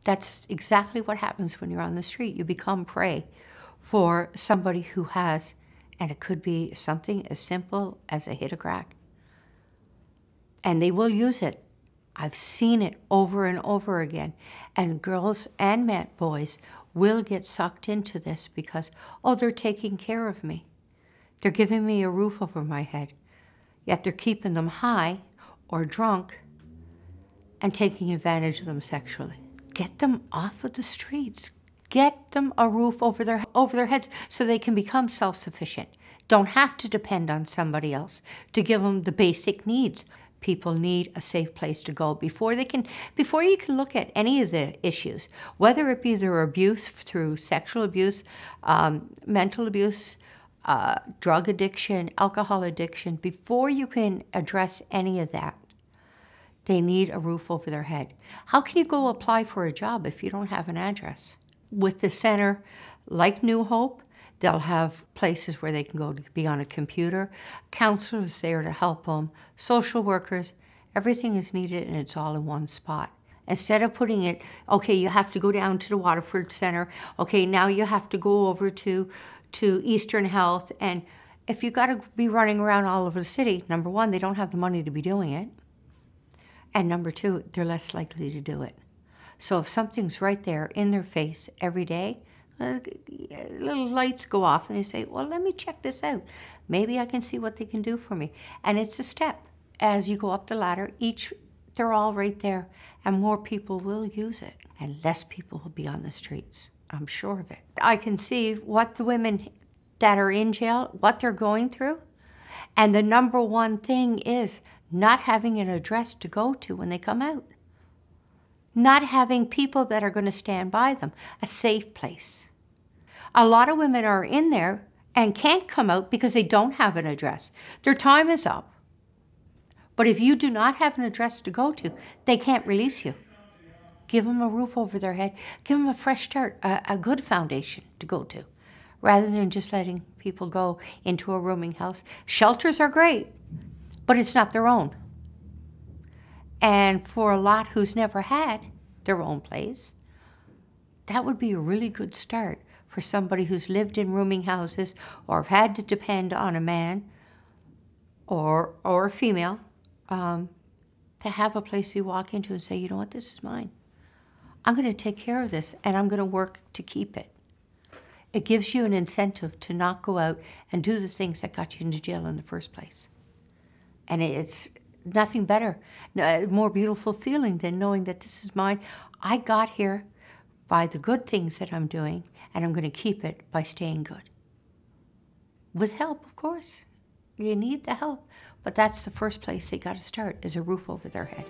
That's exactly what happens when you're on the street. You become prey for somebody who has, and it could be something as simple as a hit a crack. And they will use it. I've seen it over and over again. And girls and men, boys, will get sucked into this because, oh, they're taking care of me. They're giving me a roof over my head. Yet they're keeping them high or drunk and taking advantage of them sexually. Get them off of the streets. Get them a roof over their heads so they can become self-sufficient. Don't have to depend on somebody else to give them the basic needs. People need a safe place to go before you can look at any of the issues, whether it be their abuse through sexual abuse, mental abuse, drug addiction, alcohol addiction. Before you can address any of that, they need a roof over their head. How can you go apply for a job if you don't have an address? With the center, like New Hope, they'll have places where they can go to be on a computer, counselors there to help them, social workers. Everything is needed and it's all in one spot. Instead of putting it, okay, you have to go down to the Waterford Center, okay, now you have to go over to Eastern Health, and if you got to be running around all over the city, number one, they don't have the money to be doing it, and number two, they're less likely to do it. So if something's right there in their face every day, little lights go off and they say, well, let me check this out. Maybe I can see what they can do for me. And it's a step. As you go up the ladder, they're all right there, and more people will use it, and less people will be on the streets. I'm sure of it. I can see what the women that are in jail, what they're going through, and the number one thing is not having an address to go to when they come out. Not having people that are going to stand by them, a safe place. A lot of women are in there and can't come out because they don't have an address. Their time is up. But if you do not have an address to go to, they can't release you. Give them a roof over their head. Give them a fresh start, a good foundation to go to, rather than just letting people go into a rooming house. Shelters are great, but it's not their own. And for a lot who's never had their own place, that would be a really good start for somebody who's lived in rooming houses or have had to depend on a man or a female to have a place you walk into and say, you know what, this is mine. I'm going to take care of this and I'm going to work to keep it. It gives you an incentive to not go out and do the things that got you into jail in the first place. And it's nothing better, more beautiful feeling than knowing that this is mine. I got here by the good things that I'm doing, and I'm going to keep it by staying good. With help, of course. You need the help. But that's the first place they got to start, is a roof over their head.